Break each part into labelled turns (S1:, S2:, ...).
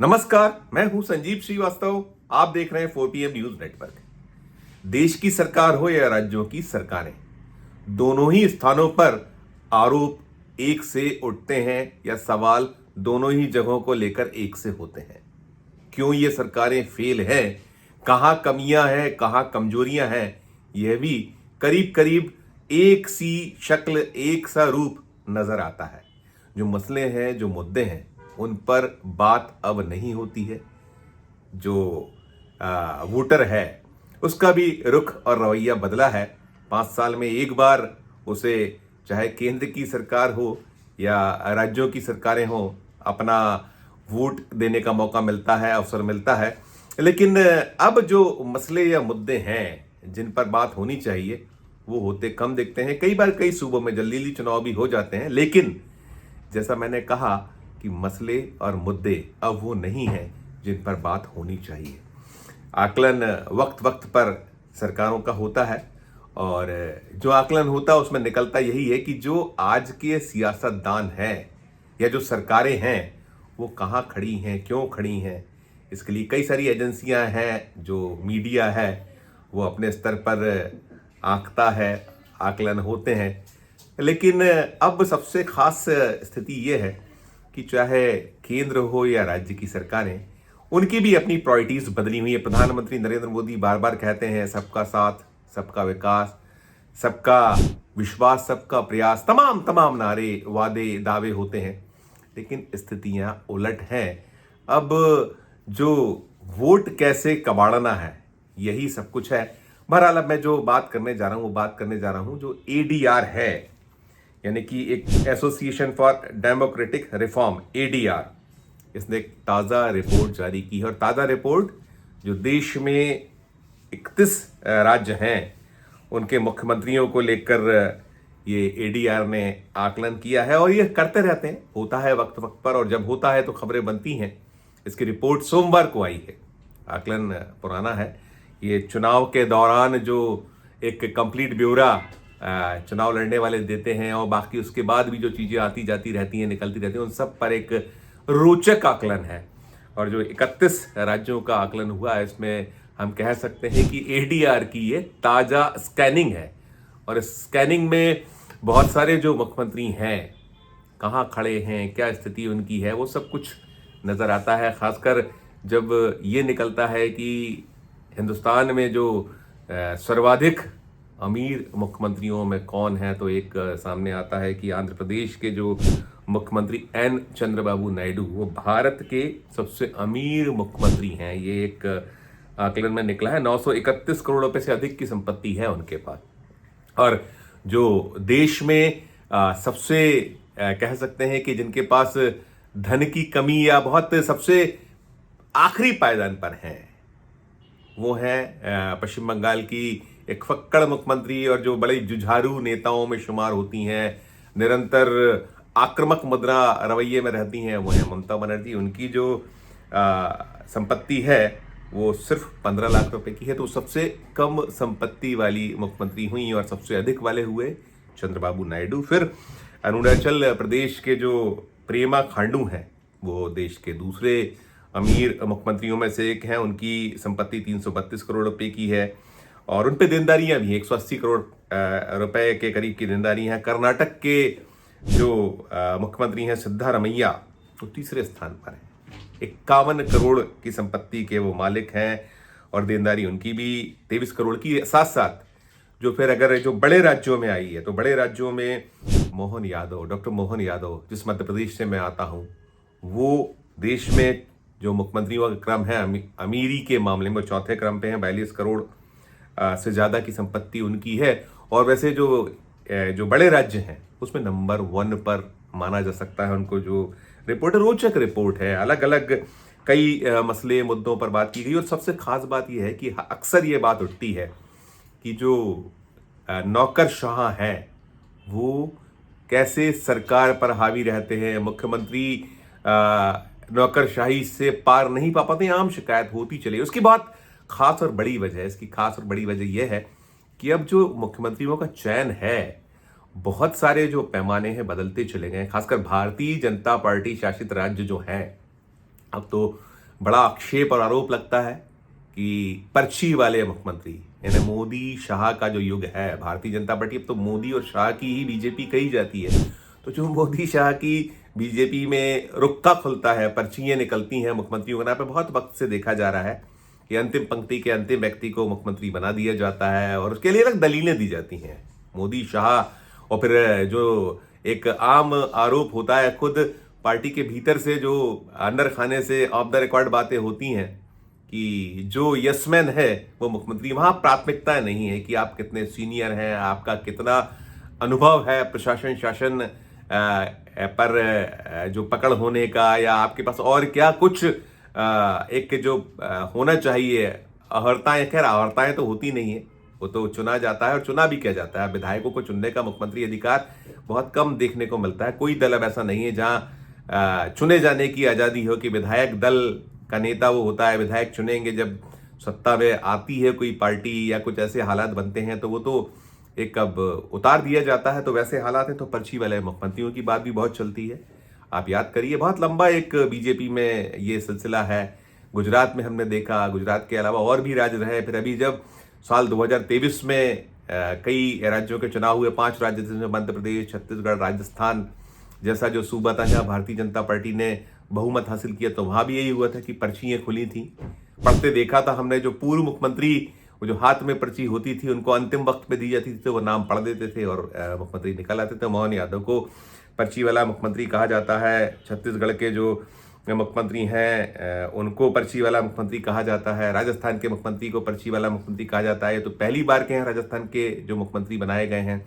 S1: नमस्कार, मैं हूं संजीव श्रीवास्तव। आप देख रहे हैं 4PM न्यूज नेटवर्क। देश की सरकार हो या राज्यों की सरकारें, दोनों ही स्थानों पर आरोप एक से उठते हैं या सवाल दोनों ही जगहों को लेकर एक से होते हैं। क्यों ये सरकारें फेल हैं, कहां कमियां हैं, कहां कमजोरियां हैं, यह भी करीब करीब एक सी शक्ल, एक सा रूप नजर आता है। जो मसले हैं, जो मुद्दे हैं, उन पर बात अब नहीं होती है। जो वोटर है उसका भी रुख और रवैया बदला है। 5 साल में एक बार उसे, चाहे केंद्र की सरकार हो या राज्यों की सरकारें हो, अपना वोट देने का मौका मिलता है, अवसर मिलता है। लेकिन अब जो मसले या मुद्दे हैं जिन पर बात होनी चाहिए, वो होते कम दिखते हैं। कई बार कई सूबों में जल्दीली चुनाव भी हो जाते हैं, लेकिन जैसा मैंने कहा कि मसले और मुद्दे अब वो नहीं हैं जिन पर बात होनी चाहिए। आकलन वक्त वक्त पर सरकारों का होता है, और जो आकलन होता है उसमें निकलता यही है कि जो आज के सियासतदान हैं या जो सरकारें हैं वो कहाँ खड़ी हैं, क्यों खड़ी हैं। इसके लिए कई सारी एजेंसियां हैं, जो मीडिया है वो अपने स्तर पर आंकता है, आकलन होते हैं। लेकिन अब सबसे खास स्थिति ये है कि चाहे केंद्र हो या राज्य की सरकारें, उनकी भी अपनी प्रायोरिटीज बदली हुई है। प्रधानमंत्री नरेंद्र मोदी बार बार कहते हैं सबका साथ, सबका विकास, सबका विश्वास, सबका प्रयास, तमाम तमाम नारे, वादे, दावे होते हैं, लेकिन स्थितियां उलट हैं। अब जो वोट कैसे कबाड़ना है, यही सब कुछ है। बहरहाल अब मैं जो बात करने जा रहा हूं वो बात करने जा रहा हूं जो एडीआर है, यानी कि एक association for democratic reform, ADR. इसने एक ताज़ा रिपोर्ट जारी की है, और ताज़ा रिपोर्ट जो देश में 31 राज्य हैं उनके मुख्यमंत्रियों को लेकर ये एडीआर ने आकलन किया है। और ये करते रहते हैं, होता है वक्त वक्त पर, और जब होता है तो खबरें बनती हैं। इसकी रिपोर्ट सोमवार को आई है। आकलन पुराना है। ये चुनाव के दौरान जो एक कंप्लीट ब्यौरा चुनाव लड़ने वाले देते हैं, और बाकी उसके बाद भी जो चीज़ें आती जाती रहती हैं, निकलती रहती हैं, उन सब पर एक रोचक आकलन है। और जो 31 राज्यों का आकलन हुआ है, इसमें हम कह सकते हैं कि एडीआर की ये ताज़ा स्कैनिंग है। और इस स्कैनिंग में बहुत सारे जो मुख्यमंत्री हैं, कहाँ खड़े हैं, क्या स्थिति उनकी है, वो सब कुछ नज़र आता है। खासकर जब ये निकलता है कि हिंदुस्तान में जो सर्वाधिक अमीर मुख्यमंत्रियों में कौन है, तो एक सामने आता है कि आंध्र प्रदेश के जो मुख्यमंत्री एन चंद्रबाबू नायडू, वो भारत के सबसे अमीर मुख्यमंत्री हैं। ये एक आकलन में निकला है। 931 करोड़ रुपए से अधिक की संपत्ति है उनके पास। और जो देश में सबसे कह सकते हैं कि जिनके पास धन की कमी या बहुत सबसे आखिरी पायदान पर हैं, वो है पश्चिम बंगाल की एक फक्कड़ मुख्यमंत्री, और जो बड़े जुझारू नेताओं में शुमार होती हैं, निरंतर आक्रामक मुद्रा रवैये में रहती हैं, वो है ममता बनर्जी। उनकी जो संपत्ति है वो सिर्फ 15 लाख रुपए की है। तो सबसे कम संपत्ति वाली मुख्यमंत्री हुई, और सबसे अधिक वाले हुए चंद्रबाबू नायडू। फिर अरुणाचल प्रदेश के जो प्रेमा खांडू हैं, वो देश के दूसरे अमीर मुख्यमंत्रियों में से एक हैं। उनकी संपत्ति 332 करोड़ रुपए की है, और उन पे देनदारियां भी 180 करोड़ रुपए के करीब की देनदारियां हैं। कर्नाटक के जो मुख्यमंत्री हैं सिद्धारमैया, वो तीसरे स्थान पर हैं। 51 करोड़ की संपत्ति के वो मालिक हैं, और देनदारी उनकी भी 23 करोड़ की। साथ साथ जो फिर अगर जो बड़े राज्यों में आई है, तो बड़े राज्यों में मोहन यादव, डॉक्टर मोहन यादव, जिस मध्य प्रदेश से मैं आता हूँ, वो देश में जो मुख्यमंत्रियों का क्रम है अमीरी के मामले में चौथे क्रम पे हैं। 42 करोड़ से ज़्यादा की संपत्ति उनकी है। और वैसे जो बड़े राज्य हैं उसमें नंबर 1 पर माना जा सकता है उनको। जो रिपोर्ट रोचक रिपोर्ट है, अलग अलग कई मसले, मुद्दों पर बात की गई। और सबसे खास बात यह है कि अक्सर ये बात उठती है कि जो नौकरशाह हैं वो कैसे सरकार पर हावी रहते हैं। मुख्यमंत्री नौकरशाही से पार नहीं पा पाते, आम शिकायत होती चली। उसकी बहुत खास और बड़ी वजह है, इसकी खास और बड़ी वजह यह है कि अब जो मुख्यमंत्रियों का चयन है, बहुत सारे जो पैमाने हैं बदलते चले गए। खासकर भारतीय जनता पार्टी शासित राज्य जो हैं, अब तो बड़ा आक्षेप और आरोप लगता है कि पर्ची वाले मुख्यमंत्री, यानी मोदी शाह का जो युग है, भारतीय जनता पार्टी अब तो मोदी और शाह की ही बीजेपी कही जाती है, तो जो मोदी शाह की बीजेपी में रुक्का खुलता है, पर्चियां निकलती हैं मुख्यमंत्रियों के नाम पे, बहुत वक्त से देखा जा रहा है कि अंतिम पंक्ति के अंतिम व्यक्ति को मुख्यमंत्री बना दिया जाता है और उसके लिए अलग दलीलें दी जाती हैं। मोदी शाह, और फिर जो एक आम आरोप होता है खुद पार्टी के भीतर से, जो अंदर खाने से ऑफ द रिकॉर्ड बातें होती हैं कि जो यसमैन है वो मुख्यमंत्री, वहां प्राथमिकता नहीं है कि आप कितने सीनियर हैं, आपका कितना अनुभव है प्रशासन शासन पर जो पकड़ होने का, या आपके पास और क्या कुछ एक जो होना चाहिए अहर्ताएं। खैर अहर्ताएं तो होती नहीं है, वो तो चुना जाता है और चुना भी किया जाता है। विधायकों को चुनने का मुख्यमंत्री अधिकार बहुत कम देखने को मिलता है। कोई दल अब ऐसा नहीं है जहां चुने जाने की आजादी हो कि विधायक दल का नेता वो होता है, विधायक चुनेंगे। जब सत्ता में आती है कोई पार्टी या कुछ ऐसे हालात बनते हैं तो वो तो एक अब उतार दिया जाता है। तो वैसे हालात है तो पर्ची वाले मुख्यमंत्रियों की बात भी बहुत चलती है। आप याद करिए, बहुत लंबा एक बीजेपी में ये सिलसिला है। गुजरात में हमने देखा, गुजरात के अलावा और भी राज्य रहे। फिर अभी जब साल 2023 में कई राज्यों के चुनाव हुए, 5 राज्य जिसमें मध्य प्रदेश, छत्तीसगढ़, राजस्थान जैसा जो सूबा था जहाँ भारतीय जनता पार्टी ने बहुमत हासिल किया, तो वहां भी यही हुआ था कि पर्चियां खुली थी। पढ़ते देखा था हमने, जो पूर्व मुख्यमंत्री वो जो हाथ में पर्ची होती थी उनको अंतिम वक्त में दी जाती थी, तो वो नाम पढ़ देते थे और मुख्यमंत्री निकल आते थे। मोहन यादव को पर्ची वाला मुख्यमंत्री कहा जाता है। छत्तीसगढ़ के जो मुख्यमंत्री हैं उनको पर्ची वाला मुख्यमंत्री कहा जाता है। राजस्थान के मुख्यमंत्री को पर्ची वाला मुख्यमंत्री कहा जाता है। तो पहली बार के हैं राजस्थान के जो मुख्यमंत्री बनाए गए हैं।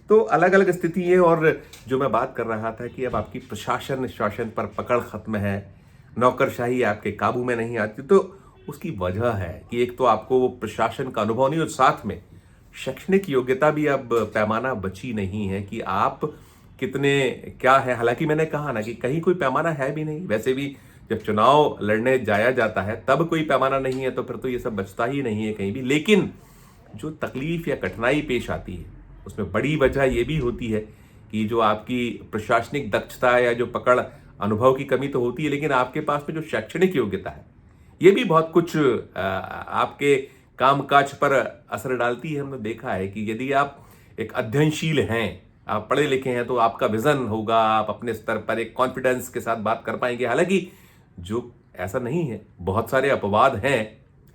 S1: तो अलग अलग स्थिति है। और जो मैं बात कर रहा था कि अब आपकी प्रशासन शासन पर पकड़ खत्म है, नौकरशाही आपके काबू में नहीं आती, तो उसकी वजह है कि एक तो आपको वो प्रशासन का अनुभव नहीं और साथ में शैक्षणिक योग्यता भी अब पैमाना बची नहीं है कि आप कितने क्या है। हालांकि मैंने कहा ना कि कहीं कोई पैमाना है भी नहीं। वैसे भी जब चुनाव लड़ने जाया जाता है तब कोई पैमाना नहीं है, तो फिर तो ये सब बचता ही नहीं है कहीं भी। लेकिन जो तकलीफ या कठिनाई पेश आती है उसमें बड़ी वजह ये भी होती है कि जो आपकी प्रशासनिक दक्षता है या जो पकड़ अनुभव की कमी तो होती है, लेकिन आपके पास में जो शैक्षणिक योग्यता है ये भी बहुत कुछ आपके कामकाज पर असर डालती है। हमने देखा है कि यदि आप एक अध्ययनशील हैं, आप पढ़े लिखे हैं, तो आपका विजन होगा, आप अपने स्तर पर एक कॉन्फिडेंस के साथ बात कर पाएंगे। हालांकि जो ऐसा नहीं है, बहुत सारे अपवाद हैं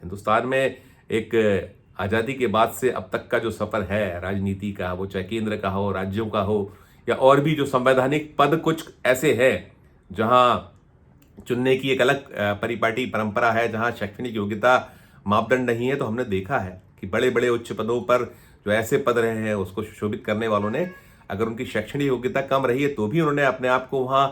S1: हिंदुस्तान में। एक आज़ादी के बाद से अब तक का जो सफ़र है राजनीति का, वो चाहे केंद्र का हो, राज्यों का हो, या और भी जो संवैधानिक पद कुछ ऐसे हैं जहां चुनने की एक अलग परिपाटी परंपरा है, जहां शैक्षणिक योग्यता मापदंड नहीं है। तो हमने देखा है कि बड़े बड़े उच्च पदों पर जो ऐसे पद रहे हैं उसको सुशोभित करने वालों ने, अगर उनकी शैक्षणिक योग्यता कम रही है तो भी उन्होंने अपने आप को वहां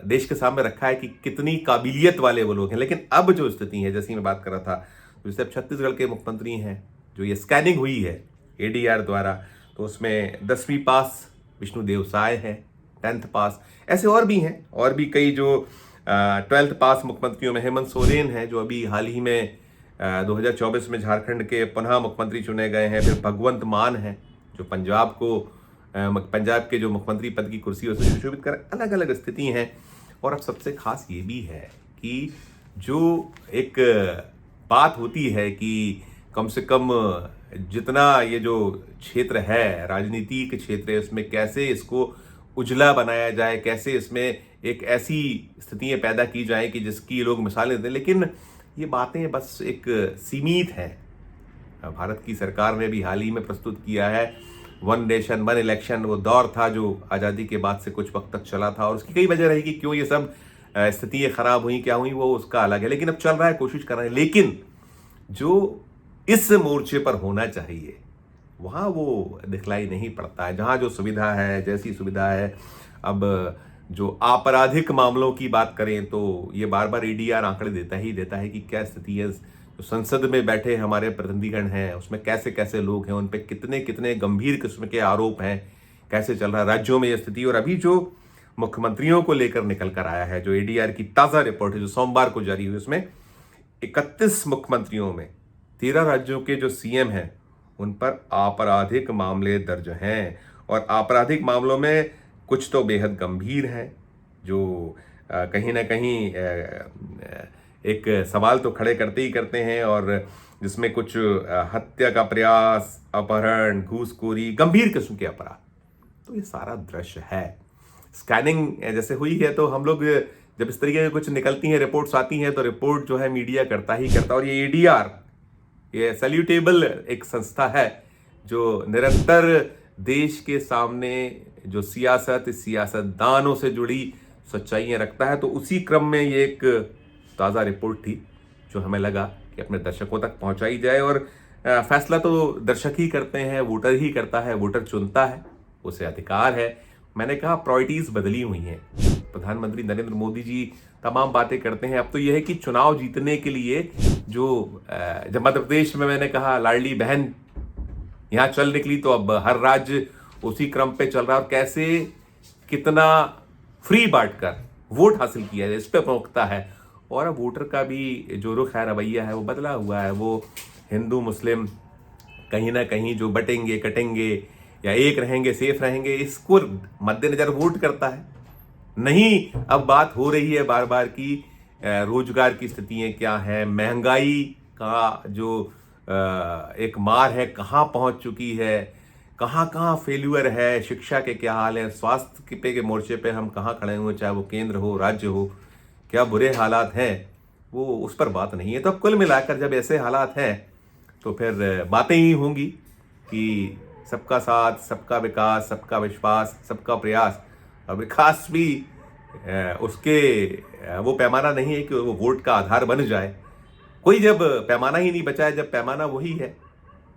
S1: देश के सामने रखा है कि कितनी काबिलियत वाले वो लोग हैं। लेकिन अब जो स्थिति है, जैसी मैं बात कर रहा था, तो जैसे अब छत्तीसगढ़ के मुख्यमंत्री हैं, जो ये स्कैनिंग हुई है ADR द्वारा, तो उसमें 10वीं पास विष्णुदेव साय है, 10th पास, ऐसे और भी हैं। और भी कई जो 12th पास मुख्यमंत्रियों में हेमंत सोरेन है, जो अभी हाल ही में 2024 में झारखंड के पुनः मुख्यमंत्री चुने गए हैं। फिर भगवंत मान है जो पंजाब के जो मुख्यमंत्री पद की कुर्सी उसे सुशोभित कर। अलग अलग स्थिति हैं। और अब सबसे खास ये भी है कि जो एक बात होती है कि कम से कम जितना ये जो क्षेत्र है, राजनीति के क्षेत्र है, उसमें कैसे इसको उजला बनाया जाए, कैसे इसमें एक ऐसी स्थितियां पैदा की जाए कि जिसकी लोग मिसालें दें। लेकिन ये बातें बस एक सीमित हैं। भारत की सरकार ने भी हाल ही में प्रस्तुत किया है 1 नेशन 1 इलेक्शन। वो दौर था जो आज़ादी के बाद से कुछ वक्त तक चला था, और उसकी कई वजह रही कि क्यों ये सब स्थितियां खराब हुई, क्या हुई, वो उसका अलग है। लेकिन अब चल रहा है, कोशिश कर रहे हैं। लेकिन जो इस मोर्चे पर होना चाहिए वहाँ वो दिखलाई नहीं पड़ता है। जहाँ जो सुविधा है, जैसी सुविधा है, अब जो आपराधिक मामलों की बात करें तो ये बार बार ADR आंकड़े देता है कि क्या स्थिति है। जो संसद में बैठे हमारे प्रतिनिधिगण हैं उसमें कैसे कैसे लोग हैं, उन पर कितने कितने गंभीर किस्म के आरोप हैं, कैसे चल रहा है राज्यों में ये स्थिति। और अभी जो मुख्यमंत्रियों को लेकर निकल कर आया है, जो ADR की ताज़ा रिपोर्ट है जो सोमवार को जारी हुई, उसमें 31 मुख्यमंत्रियों में 13 राज्यों के जो CM हैं उन पर आपराधिक मामले दर्ज हैं। और आपराधिक मामलों में कुछ तो बेहद गंभीर हैं, जो कहीं ना कहीं एक सवाल तो खड़े करते ही करते हैं, और जिसमें कुछ हत्या का प्रयास, अपहरण, घूसखोरी, गंभीर किस्म के अपराध, तो ये सारा दृश्य है। स्कैनिंग जैसे हुई है तो हम लोग जब इस तरीके की कुछ निकलती हैं, रिपोर्ट्स आती हैं, तो रिपोर्ट जो है मीडिया करता ही करता। और ये ADR, ये सैल्यूटेबल एक संस्था है जो निरंतर देश के सामने जो सियासतदानों से जुड़ी सच्चाइयां रखता है। तो उसी क्रम में ये एक ताज़ा रिपोर्ट थी जो हमें लगा कि अपने दर्शकों तक पहुंचाई जाए। और फैसला तो दर्शक ही करते हैं, वोटर ही करता है, वोटर चुनता है, उसे अधिकार है। मैंने कहा प्रायोरिटीज बदली हुई हैं। प्रधानमंत्री नरेंद्र मोदी जी तमाम बातें करते हैं। अब तो यह है कि चुनाव जीतने के लिए जो जब मध्य प्रदेश में मैंने कहा लाडली बहन यहाँ चल निकली, तो अब हर राज्य उसी क्रम पे चल रहा है। और कैसे कितना फ्री बांटकर वोट हासिल किया जाए, इस पे प्रमुखता है। और अब वोटर का भी जो रुख है, रवैया है, वो बदला हुआ है। वो हिंदू मुस्लिम कहीं ना कहीं जो बटेंगे कटेंगे या एक रहेंगे सेफ रहेंगे, इसको मद्देनजर वोट करता है। नहीं, अब बात हो रही है बार बार की रोजगार की स्थितियां क्या है, महंगाई का जो एक मार है कहाँ पहुंच चुकी है, कहाँ कहाँ फेल्यूअर है, शिक्षा के क्या हाल है, स्वास्थ्य के मोर्चे पे हम कहाँ खड़े हुए, चाहे वो केंद्र हो राज्य हो, क्या बुरे हालात हैं, वो उस पर बात नहीं है। तो अब कुल मिलाकर जब ऐसे हालात हैं तो फिर बातें ही होंगी कि सबका साथ, सबका विकास, सबका विश्वास, सबका प्रयास। और विकास भी उसके वो पैमाना नहीं है कि वो वोट का आधार बन जाए। कोई जब पैमाना ही नहीं बचा है, जब पैमाना वही है,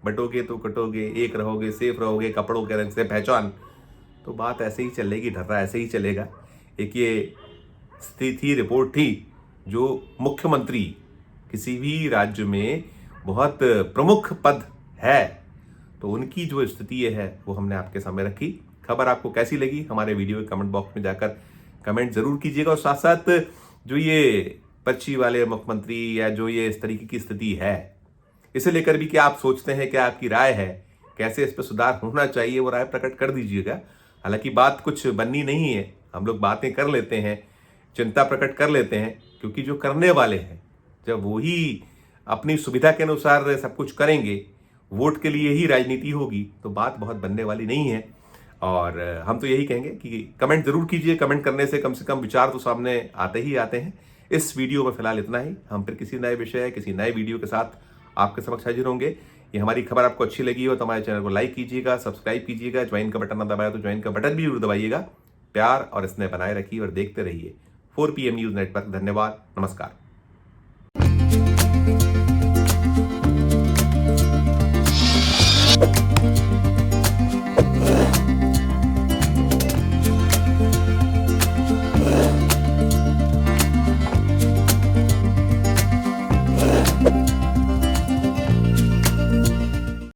S1: बटोगे तो कटोगे, एक रहोगे सेफ रहोगे, कपड़ों के रंग से पहचान, तो बात ऐसे ही चलेगी, ढर्रा ऐसे ही चलेगा। एक ये स्थिति थी, रिपोर्ट थी, जो मुख्यमंत्री किसी भी राज्य में बहुत प्रमुख पद है, तो उनकी जो स्थिति है वो हमने आपके सामने रखी। खबर आपको कैसी लगी, हमारे वीडियो के कमेंट बॉक्स में जाकर कमेंट जरूर कीजिएगा। और साथ साथ जो ये पर्ची वाले मुख्यमंत्री या जो ये इस तरीके की स्थिति है, इसे लेकर भी क्या आप सोचते हैं, क्या आपकी राय है, कैसे इस पर सुधार होना चाहिए, वो राय प्रकट कर दीजिएगा। हालांकि बात कुछ बननी नहीं है, हम लोग बातें कर लेते हैं, चिंता प्रकट कर लेते हैं, क्योंकि जो करने वाले हैं जब वही अपनी सुविधा के अनुसार सब कुछ करेंगे, वोट के लिए ही राजनीति होगी, तो बात बहुत बनने वाली नहीं है। और हम तो यही कहेंगे कि कमेंट जरूर कीजिए। कमेंट करने से कम विचार तो सामने आते ही आते हैं। इस वीडियो में फिलहाल इतना ही। हम फिर किसी नए विषय, किसी नए वीडियो के साथ आपके समक्ष हाजिर होंगे। ये हमारी खबर आपको अच्छी लगी हो तो हमारे चैनल को लाइक कीजिएगा, सब्सक्राइब कीजिएगा, ज्वाइन का बटन ना दबाया तो ज्वाइन का बटन भी जरूर दबाइएगा। प्यार और स्नेह बनाए रखिए और देखते रहिए 4PM न्यूज नेटवर्क। धन्यवाद, नमस्कार।